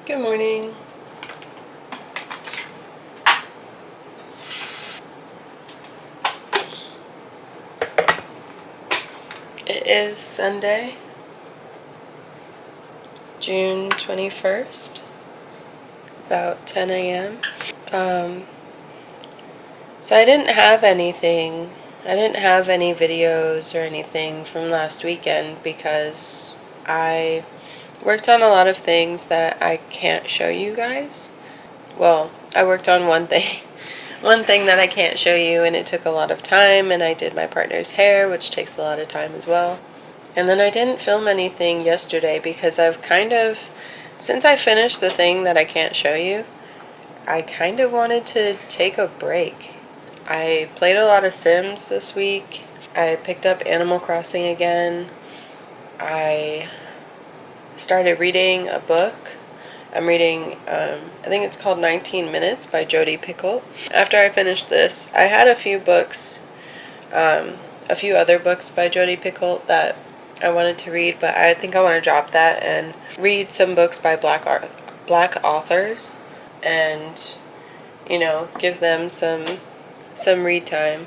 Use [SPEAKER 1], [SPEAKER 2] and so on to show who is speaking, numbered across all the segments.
[SPEAKER 1] Good morning. It is Sunday, June 21st, about 10 a.m. So I didn't have anything. I didn't have any videos or anything from last weekend because I worked on a lot of things that I can't show you guys. Well, I worked on one thing. One thing that I can't show you, and it took a lot of time, and I did my partner's hair, which takes a lot of time as well. And then I didn't film anything yesterday because since I finished the thing that I can't show you, I kind of wanted to take a break. I played a lot of Sims this week. I picked up Animal Crossing again. I started reading a book. I'm reading, I think it's called 19 Minutes by Jodi Picoult. After I finished this, I had a few other books by Jodi Picoult that I wanted to read, but I think I want to drop that and read some books by black authors and, give them some read time.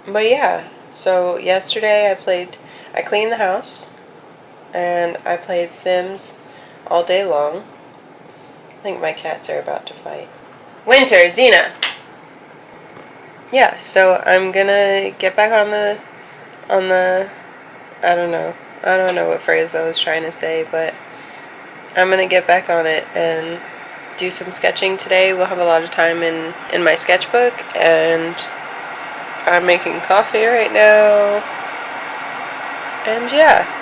[SPEAKER 1] But yeah, so yesterday I cleaned the house and I played Sims all day long. I think my cats are about to fight. Winter, Xena! Yeah, so I'm gonna get back on the, I don't know what phrase I was trying to say, but I'm gonna get back on it and do some sketching today. We'll have a lot of time in my sketchbook, and I'm making coffee right now, and yeah.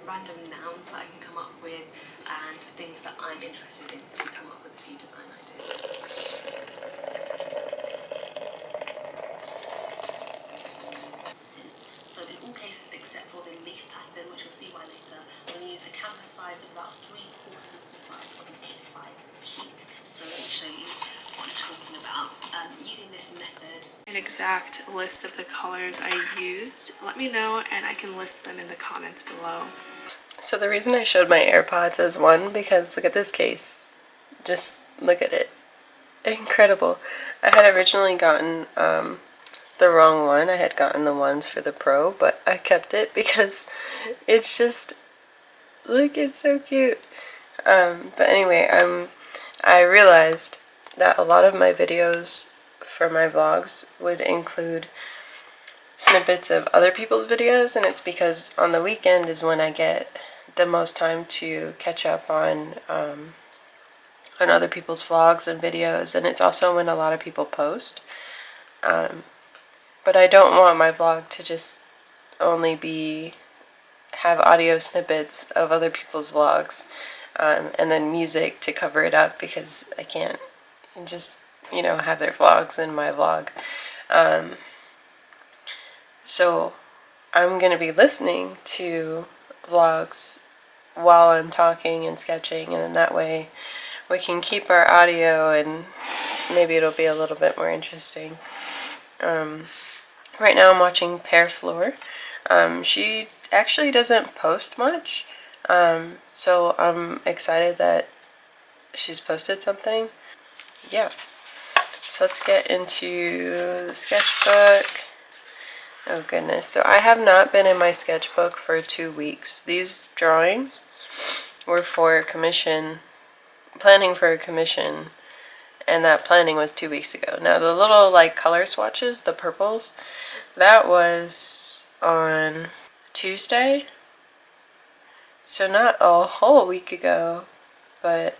[SPEAKER 2] Random nouns that I can come up with and things that I'm interested in to come up with a few design ideas. So in all cases except for the leaf pattern, which we'll see why later, I'm going to use a canvas size of about 3/4 the size of an A5 sheet. So let me show you what I'm talking about. Using this method.
[SPEAKER 3] An exact list of the colors I used, let me know and I can list them in the comments below.
[SPEAKER 1] So the reason I showed my AirPods is one, because look at this case. Just look at it. Incredible. I had originally gotten the wrong one. I had gotten the ones for the Pro, but I kept it because it's just, look, it's so cute. But anyway, I realized that a lot of my videos for my vlogs would include snippets of other people's videos, and it's because on the weekend is when I get the most time to catch up on other people's vlogs and videos, and it's also when a lot of people post. But I don't want my vlog to just only have audio snippets of other people's vlogs, and then music to cover it up, because I can't just, have their vlogs in my vlog. So I'm going to be listening to vlogs while I'm talking and sketching, and then that way we can keep our audio and maybe it'll be a little bit more interesting. Right now I'm watching Pear Floor. She actually doesn't post much, so I'm excited that she's posted something. Yeah, so let's get into the sketchbook. Oh goodness, so I have not been in my sketchbook for 2 weeks. These drawings were for commission, planning for a commission, and that planning was 2 weeks ago. Now the little color swatches, the purples, that was on Tuesday, so not a whole week ago, but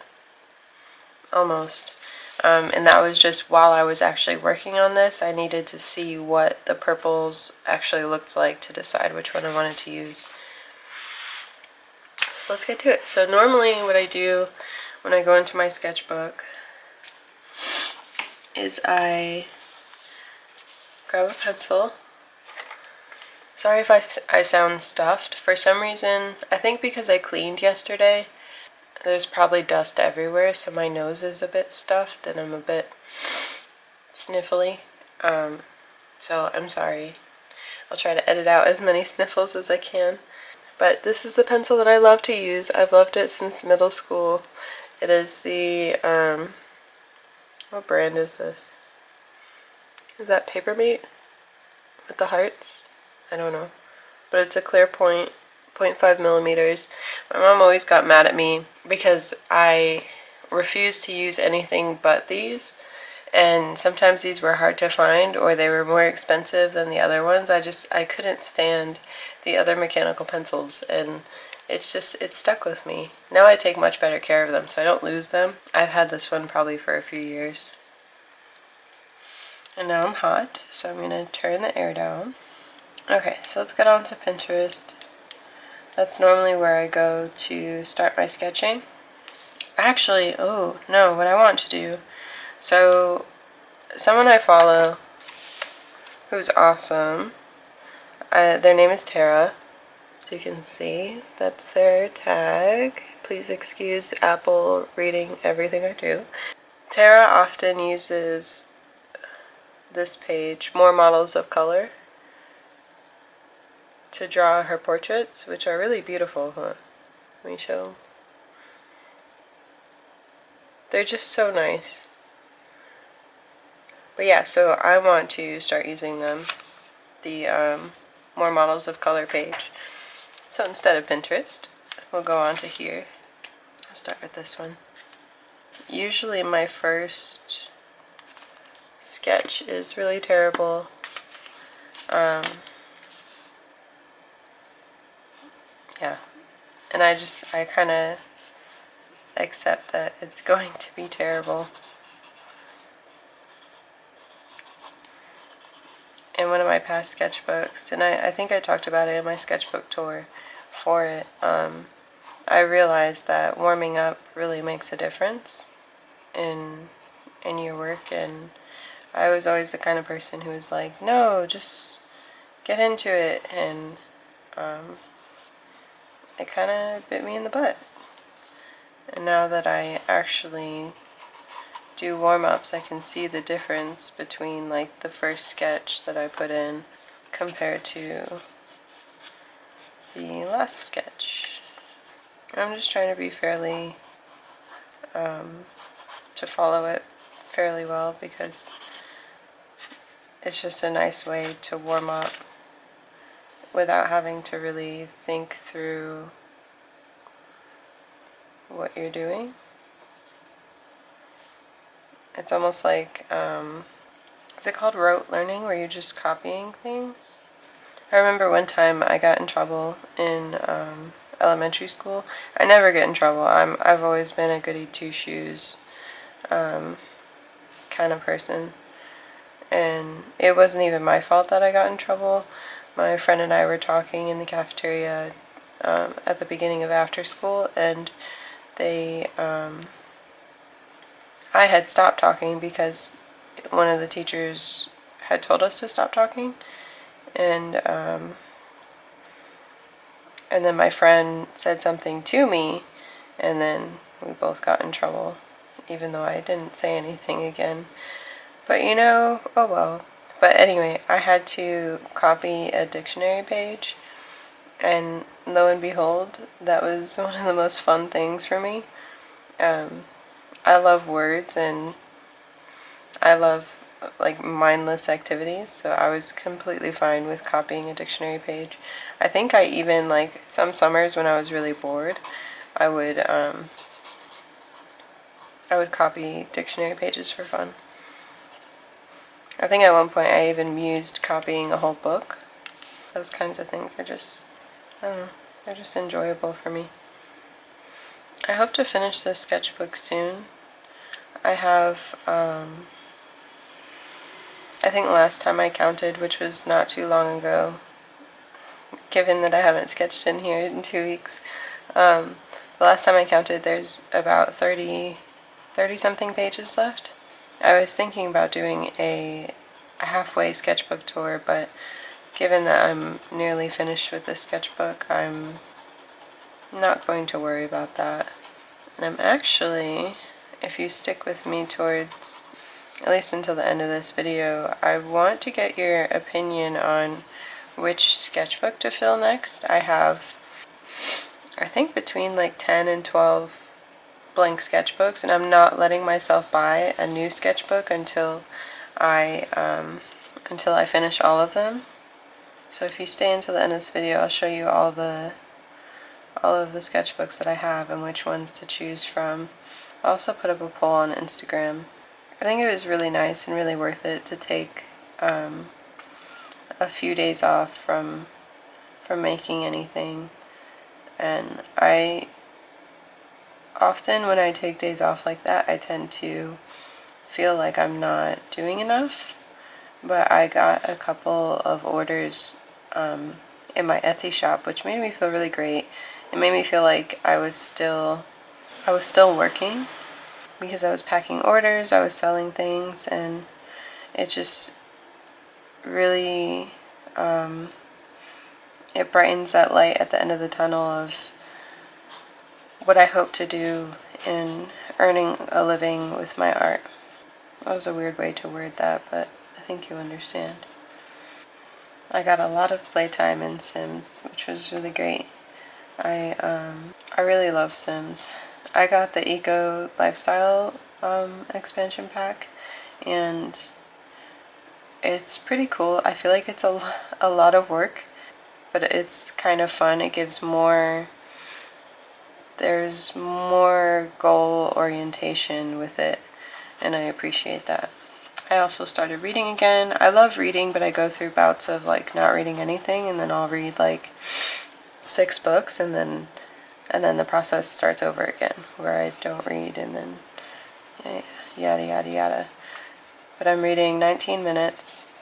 [SPEAKER 1] almost. And that was just while I was actually working on this. I needed to see what the purples actually looked like to decide which one I wanted to use. So let's get to it. So normally what I do when I go into my sketchbook is I grab a pencil. Sorry if I sound stuffed. For some reason, I think because I cleaned yesterday, There's probably dust everywhere, so my nose is a bit stuffed and I'm a bit sniffly. So I'm sorry. I'll try to edit out as many sniffles as I can. But this is the pencil that I love to use. I've loved it since middle school. It is the, what brand is this? Is that Papermate? With the hearts? I don't know. But it's a clear point, 0.5 millimeters. My mom always got mad at me because I refused to use anything but these. And sometimes these were hard to find or they were more expensive than the other ones. I couldn't stand the other mechanical pencils, and it stuck with me. Now I take much better care of them so I don't lose them. I've had this one probably for a few years. And now I'm hot, so I'm going to turn the air down. Okay, so let's get on to Pinterest. That's normally where I go to start my sketching. Actually, oh no, what I want to do. So, someone I follow who's awesome, their name is Tara, so you can see, that's their tag. Please excuse Apple reading everything I do. Tara often uses this page, More Models of Color, to draw her portraits, which are really beautiful, huh? Let me show. They're just so nice. But yeah, so I want to start using them, the More Models of Color page. So instead of Pinterest, we'll go on to here. I'll start with this one. Usually my first sketch is really terrible. Yeah, and I kind of accept that it's going to be terrible. In one of my past sketchbooks, and I think I talked about it in my sketchbook tour for it, I realized that warming up really makes a difference in your work, and I was always the kind of person who was like, no, just get into it, and it kind of bit me in the butt. And now that I actually do warm-ups, I can see the difference between like the first sketch that I put in compared to the last sketch. I'm just trying to be fairly, to follow it fairly well, because it's just a nice way to warm up without having to really think through what you're doing. It's almost like, is it called rote learning, where you're just copying things? I remember one time I got in trouble in elementary school. I never get in trouble. I've always been a goody two-shoes kind of person. And it wasn't even my fault that I got in trouble. My friend and I were talking in the cafeteria at the beginning of after school, and I had stopped talking because one of the teachers had told us to stop talking, and then my friend said something to me, and then we both got in trouble, even though I didn't say anything again. But you know, oh well. But anyway, I had to copy a dictionary page, and lo and behold, that was one of the most fun things for me. I love words, and I love like mindless activities, so I was completely fine with copying a dictionary page. I think I even, like, some summers when I was really bored, I would copy dictionary pages for fun. I think at one point I even mused copying a whole book. Those kinds of things are just, I don't know, they're just enjoyable for me. I hope to finish this sketchbook soon. I have, I think last time I counted, which was not too long ago, given that I haven't sketched in here in 2 weeks, the last time I counted there's about 30 something pages left. I was thinking about doing a halfway sketchbook tour, but given that I'm nearly finished with this sketchbook, I'm not going to worry about that. And I'm actually, if you stick with me towards, at least until the end of this video, I want to get your opinion on which sketchbook to fill next. I have, I think, between like 10 and 12 blank sketchbooks, and I'm not letting myself buy a new sketchbook until I finish all of them. So if you stay until the end of this video, I'll show you all of the sketchbooks that I have and which ones to choose from. I also put up a poll on Instagram. I think it was really nice and really worth it to take a few days off from making anything. And I often, when I take days off like that, I tend to feel like I'm not doing enough. But I got a couple of orders in my Etsy shop, which made me feel really great. It made me feel like I was still working, because I was packing orders, I was selling things, and it just really it brightens that light at the end of the tunnel of what I hope to do in earning a living with my art. That was a weird way to word that, but I think you understand. I got a lot of playtime in Sims, which was really great. I really love Sims. I got the Eco Lifestyle expansion pack, and it's pretty cool. I feel like it's a lot of work, but it's kind of fun. It gives there's more goal orientation with it, and I appreciate that. I also started reading again. I love reading, but I go through bouts of like not reading anything, and then I'll read like 6 books, and then the process starts over again, where I don't read, and then yada yada yada. But I'm reading 19 Minutes.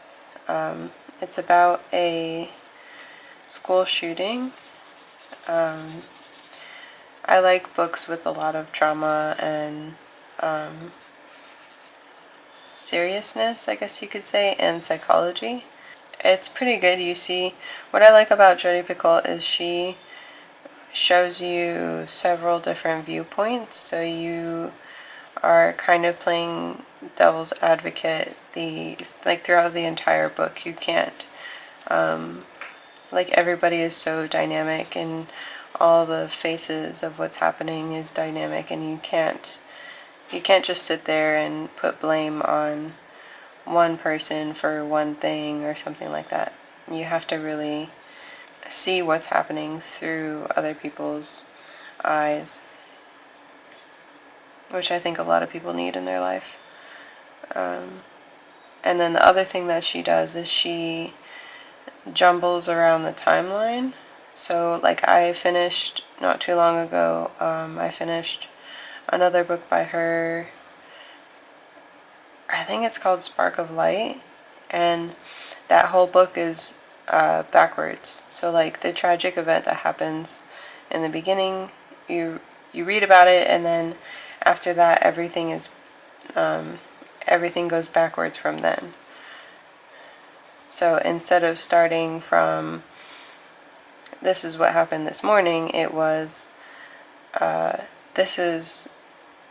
[SPEAKER 1] It's about a school shooting. I like books with a lot of trauma and seriousness, I guess you could say, and psychology. It's pretty good. You see, what I like about Jodi Picoult is she shows you several different viewpoints, so you are kind of playing devil's advocate throughout the entire book. You can't, like, everybody is so dynamic, and all the faces of what's happening is dynamic, and you can't just sit there and put blame on one person for one thing or something like that. You have to really see what's happening through other people's eyes, which I think a lot of people need in their life. And then the other thing that she does is she jumbles around the timeline. So, like, I finished, not too long ago, I finished another book by her. I think it's called Spark of Light, and that whole book is backwards. So, like, the tragic event that happens in the beginning, you read about it, and then after that, everything goes backwards from then. So instead of starting from this is what happened this morning, it was this is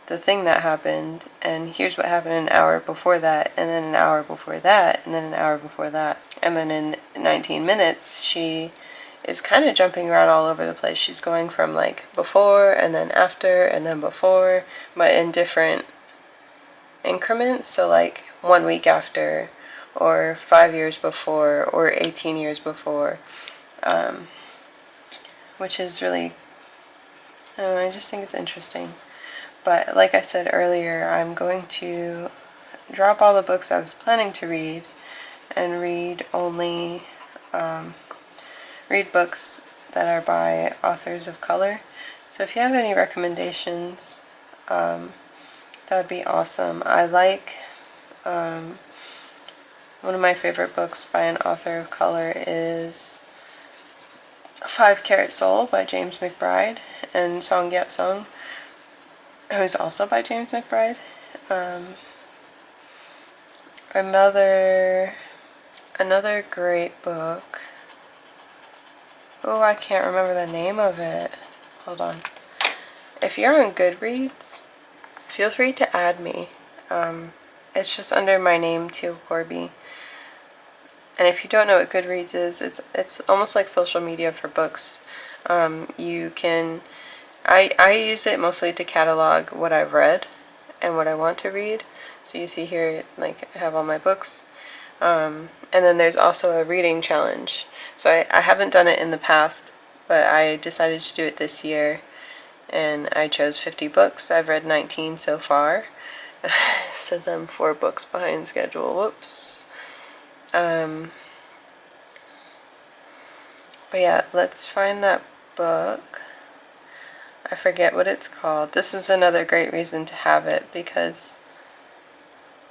[SPEAKER 1] the thing that happened, and here's what happened an hour before that, and then an hour before that, and then an hour before that. And then in 19 minutes, she is kind of jumping around all over the place. She's going from like before, and then after, and then before, but in different increments. So like 1 week after, or 5 years before, or 18 years before, which is really, I don't know, I just think it's interesting. But like I said earlier, I'm going to drop all the books I was planning to read and read only read books that are by authors of color. So if you have any recommendations, that would be awesome. I like one of my favorite books by an author of color is 5 Carat Soul by James McBride, and Song Yat Song, who's also by James McBride. Another great book. Oh, I can't remember the name of it. Hold on. If you're on Goodreads, feel free to add me. It's just under my name, Teal Korby. And if you don't know what Goodreads is, it's almost like social media for books. You can, I use it mostly to catalog what I've read and what I want to read. So you see here, like, I have all my books. And then there's also a reading challenge. So I haven't done it in the past, but I decided to do it this year. And I chose 50 books. I've read 19 so far. Since I'm 4 books behind schedule. Whoops. But yeah, let's find that book. I forget what it's called. This is another great reason to have it, because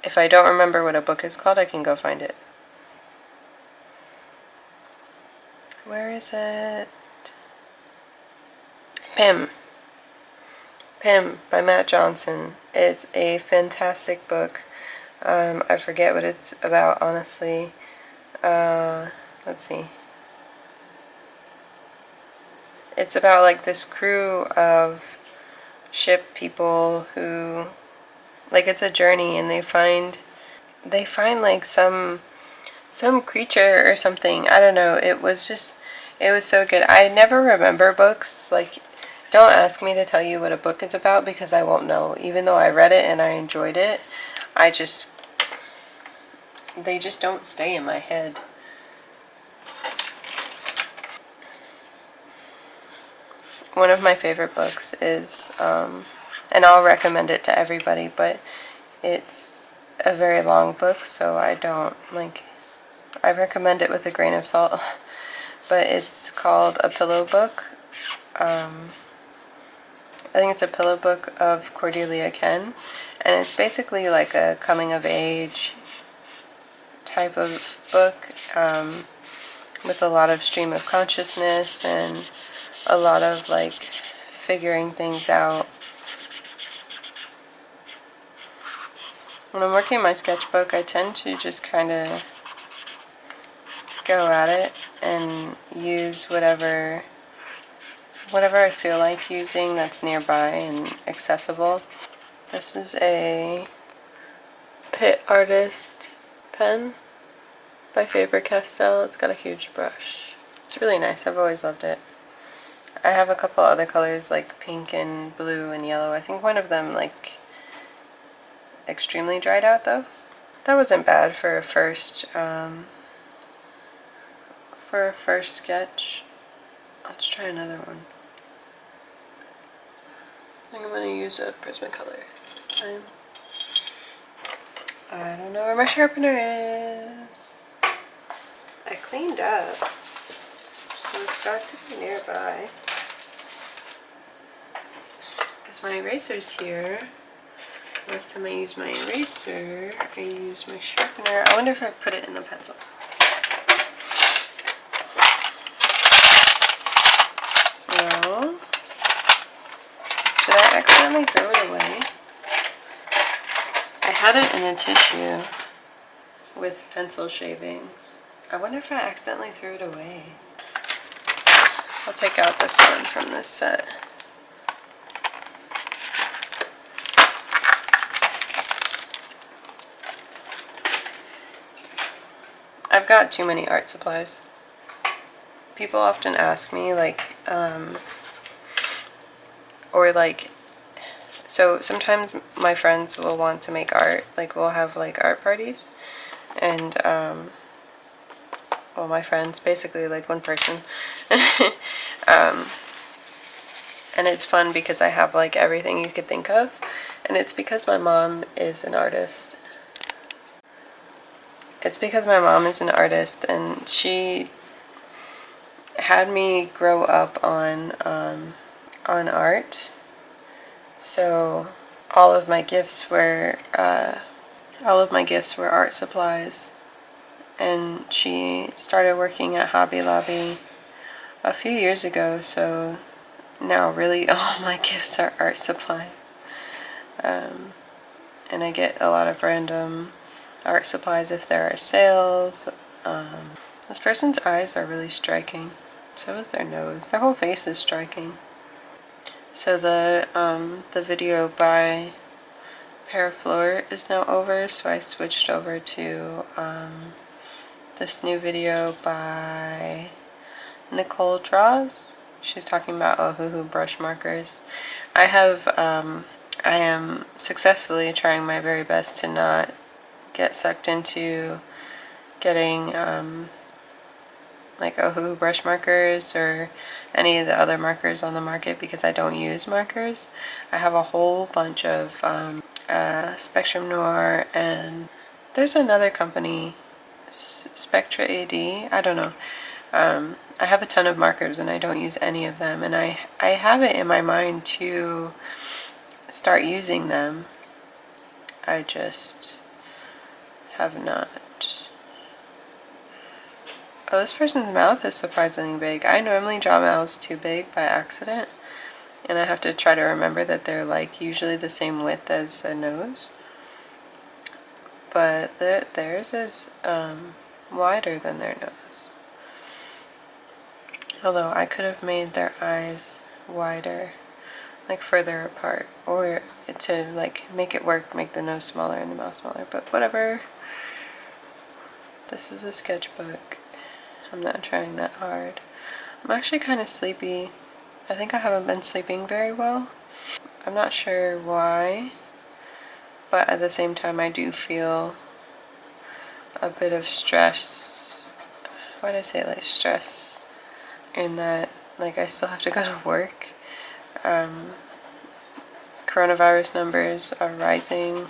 [SPEAKER 1] if I don't remember what a book is called, I can go find it. Where is it? Pym by Matt Johnson. It's a fantastic book. I forget what it's about, honestly. Let's see. It's about like this crew of ship people who, like, it's a journey, and they find like some creature or something. I don't know. It was so good. I never remember books. Like, don't ask me to tell you what a book is about, because I won't know. Even though I read it and I enjoyed it, they just don't stay in my head. One of my favorite books is, and I'll recommend it to everybody, but it's a very long book, so I recommend it with a grain of salt. But it's called A Pillow Book. I think it's A Pillow Book of Cordelia Ken, and it's basically like a coming of age type of book, with a lot of stream of consciousness and a lot of like figuring things out. When I'm working my sketchbook, I tend to just kind of go at it and use whatever I feel like using that's nearby and accessible. This is a Pit Artist pen by Faber-Castell. It's got a huge brush. It's really nice. I've always loved it. I have a couple other colors like pink and blue and yellow. I think one of them like extremely dried out though. That wasn't bad for a first sketch. Let's try another one. I think I'm going to use a Prismacolor this time. I don't know where my sharpener is. I cleaned up, so it's got to be nearby. Because my eraser's here. Last time I used my eraser, I used my sharpener. I wonder if I put it in the pencil. No. Did I accidentally throw it away? I had it in a tissue with pencil shavings. I wonder if I accidentally threw it away. I'll take out this one from this set. I've got too many art supplies. People often ask me, like, so sometimes my friends will want to make art, like we'll have like art parties, and well, my friends, basically like one person, and it's fun because I have like everything you could think of, and it's because my mom is an artist. It's because my mom is an artist, and she had me grow up on art. So all of my gifts were art supplies. And she started working at Hobby Lobby a few years ago, so now really all my gifts are art supplies. And I get a lot of random art supplies if there are sales. This person's eyes are really striking. So is their nose. Their whole face is striking. So the video by Pecoraro is now over, so I switched over to this new video by Nicole Draws. She's talking about Ohuhu brush markers. I am successfully trying my very best to not get sucked into getting like Ohuhu brush markers or any of the other markers on the market because I don't use markers. I have a whole bunch of Spectrum Noir, and there's another company, Spectra AD, I don't know. I have a ton of markers and I don't use any of them, and I have it in my mind to start using them. I just have not. Oh, this person's mouth is surprisingly big. I normally draw mouths too big by accident, and I have to try to remember that they're like usually the same width as a nose. But theirs is wider than their nose. Although I could have made their eyes wider, like further apart, or to like make it work, make the nose smaller and the mouth smaller, but whatever. This is a sketchbook. I'm not trying that hard. I'm actually kind of sleepy. I think I haven't been sleeping very well. I'm not sure why, but at the same time I do feel a bit of stress. Why did I say like stress? In that, like, I still have to go to work. Coronavirus numbers are rising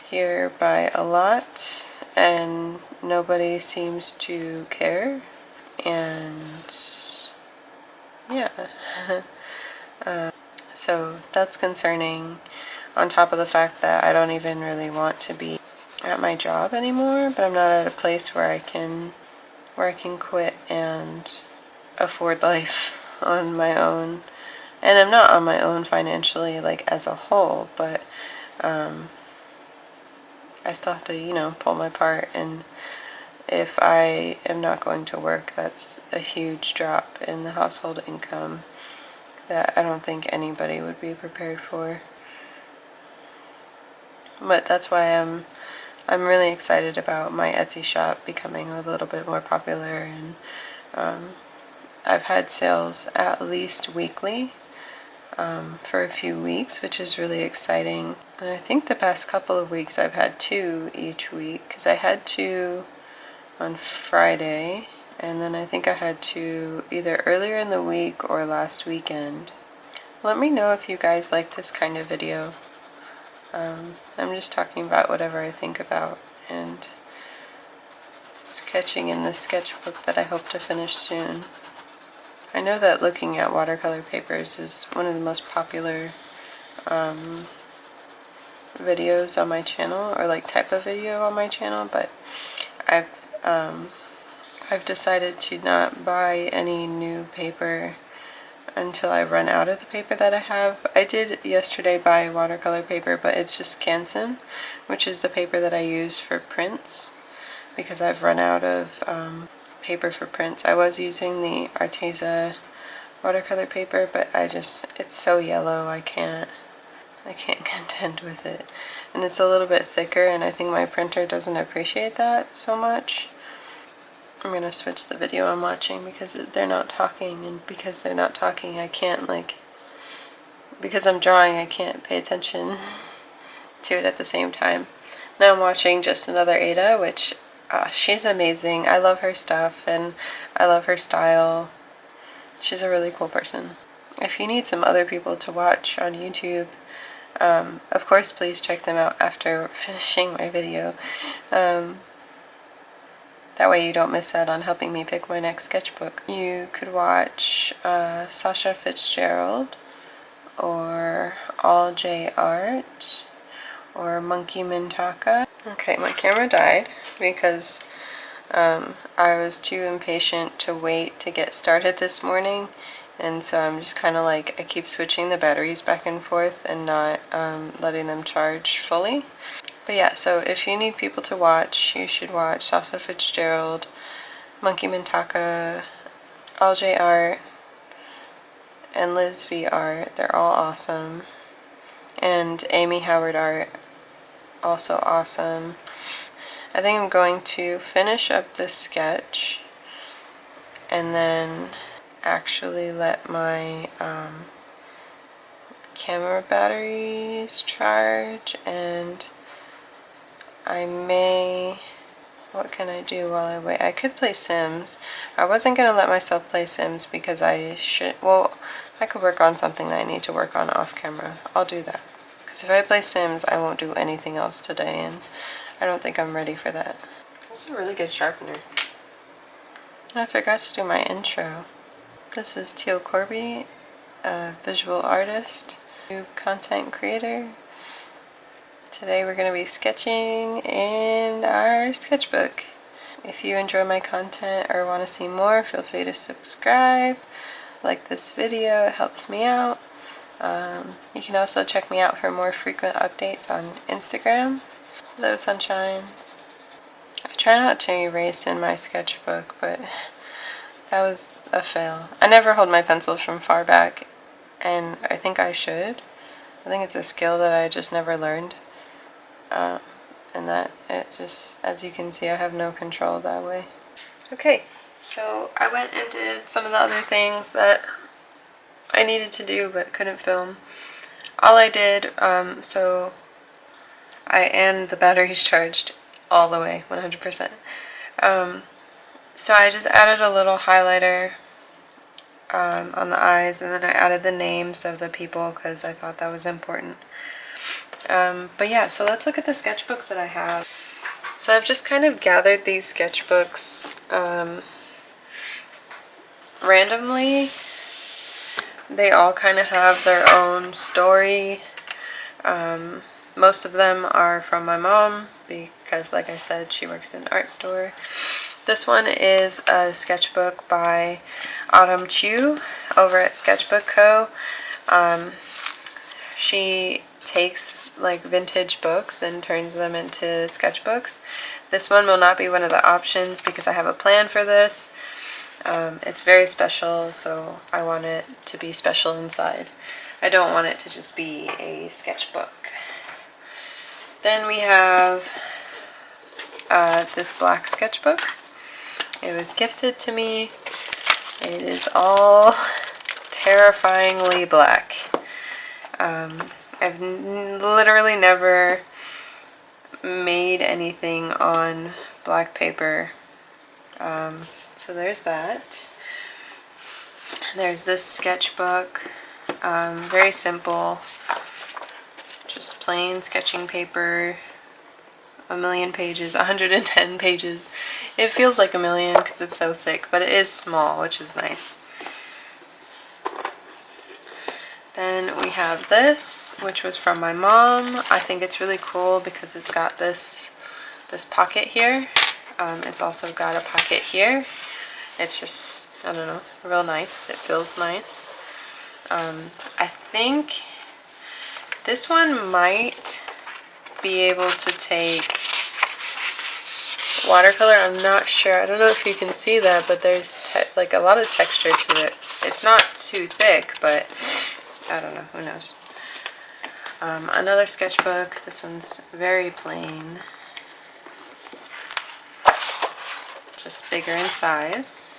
[SPEAKER 1] here by a lot, and nobody seems to care. And yeah, so that's concerning, on top of the fact that I don't even really want to be at my job anymore, but I'm not at a place where I can quit and afford life on my own. And I'm not on my own financially, like as a whole, but I still have to, you know, pull my part. And if I am not going to work, that's a huge drop in the household income that I don't think anybody would be prepared for. But that's why I'm really excited about my Etsy shop becoming a little bit more popular, and I've had sales at least weekly for a few weeks, which is really exciting. And I think the past couple of weeks I've had 2 each week, because I had 2 on Friday, and then I think I had 2 either earlier in the week or last weekend. Let me know if you guys like this kind of video. I'm just talking about whatever I think about and sketching in this sketchbook that I hope to finish soon. I know that looking at watercolor papers is one of the most popular videos on my channel, or like type of video on my channel, but I've decided to not buy any new paper until I run out of the paper that I have. I did yesterday buy watercolor paper, but it's just Canson, which is the paper that I use for prints, because I've run out of paper for prints. I was using the Arteza watercolor paper, but it's so yellow, I can't contend with it. And it's a little bit thicker, and I think my printer doesn't appreciate that so much. I'm gonna switch the video I'm watching because they're not talking, and because they're not talking I can't, like, because I'm drawing I can't pay attention to it at the same time. Now I'm watching just another Ada, which she's amazing. I love her stuff and I love her style. She's a really cool person. If you need some other people to watch on YouTube, of course please check them out after finishing my video. That way you don't miss out on helping me pick my next sketchbook. You could watch Sasha Fitzgerald, or All J Art, or Monkey Mintaka. Okay, my camera died because I was too impatient to wait to get started this morning, and so I'm just kind of like, I keep switching the batteries back and forth and not letting them charge fully. But yeah, so if you need people to watch, you should watch Sasha Fitzgerald, Monkey Mintaka, All J Art, and Liz V art. They're all awesome. And Amy Howard art, also awesome. I think I'm going to finish up this sketch and then actually let my camera batteries charge, and I may, what can I do while I wait? I could play Sims. I wasn't going to let myself play Sims because I could work on something that I need to work on off camera. I'll do that. Because if I play Sims, I won't do anything else today, and I don't think I'm ready for that. This is a really good sharpener. I forgot to do my intro. This is Teal Korby, a visual artist, content creator. Today we're going to be sketching in our sketchbook. If you enjoy my content or want to see more, feel free to subscribe, like this video, it helps me out. You can also check me out for more frequent updates on Instagram. Hello, sunshines. I try not to erase in my sketchbook, but that was a fail. I never hold my pencils from far back, and I think I should. I think it's a skill that I just never learned. And that it just, as you can see, I have no control that way. Okay, so I went and did some of the other things that I needed to do but couldn't film. All I did, and the battery's charged all the way, 100%. So I just added a little highlighter on the eyes, and then I added the names of the people because I thought that was important. But yeah, so let's look at the sketchbooks that I have. So I've just kind of gathered these sketchbooks randomly. They all kind of have their own story. Most of them are from my mom because, like I said, she works in an art store. This one is a sketchbook by Autumn Chu over at Sketchbook Co. She takes like vintage books and turns them into sketchbooks. This one will not be one of the options because I have a plan for this. It's very special, so I want it to be special inside. I don't want it to just be a sketchbook. Then we have this black sketchbook. It was gifted to me. It is all terrifyingly black. I've literally never made anything on black paper. So there's that. There's this sketchbook. Very simple. Just plain sketching paper. 1,000,000 pages, 110 pages. It feels like 1,000,000 because it's so thick, but it is small, which is nice. Then we have this, which was from my mom. I think it's really cool because it's got this pocket here. It's also got a pocket here. It's just, I don't know, real nice. It feels nice. I think this one might be able to take watercolor. I'm not sure. I don't know if you can see that, but there's like a lot of texture to it. It's not too thick, but I don't know. Who knows? Another sketchbook. This one's very plain. Just bigger in size.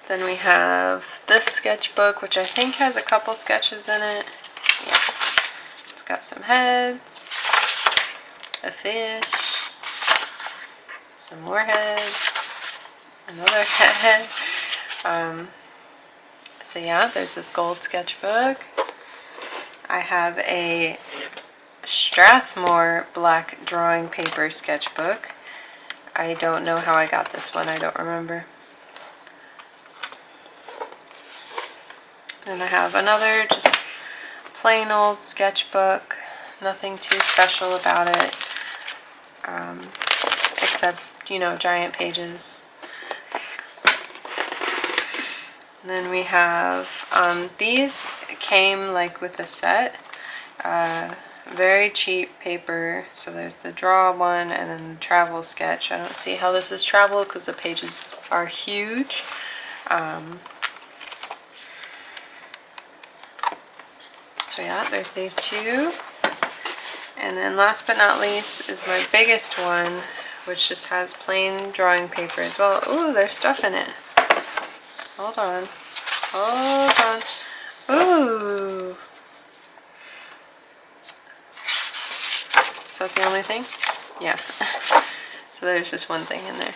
[SPEAKER 1] Then we have this sketchbook, which I think has a couple sketches in it. Yeah. It's got some heads, a fish, some more heads, another head. So yeah, there's this gold sketchbook. I have a Strathmore black drawing paper sketchbook. I don't know how I got this one. I don't remember. Then I have another just plain old sketchbook. Nothing too special about it. Except, you know, giant pages. And then we have, these came like with a set. very cheap paper. So there's the draw one and then the travel sketch. I don't see how this is travel because the pages are huge. So yeah, there's these two. And then last but not least is my biggest one, which just has plain drawing paper as well. Ooh, there's stuff in it. Hold on. Hold on. Ooh. Is that the only thing? Yeah. So there's just one thing in there.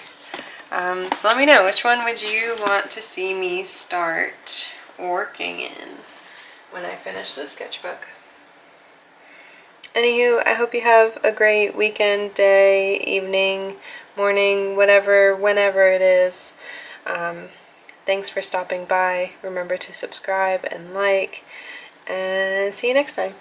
[SPEAKER 1] So let me know, which one would you want to see me start working in when I finish this sketchbook? Anywho, I hope you have a great weekend, day, evening, morning, whatever, whenever it is. Thanks for stopping by. Remember to subscribe and like, and see you next time.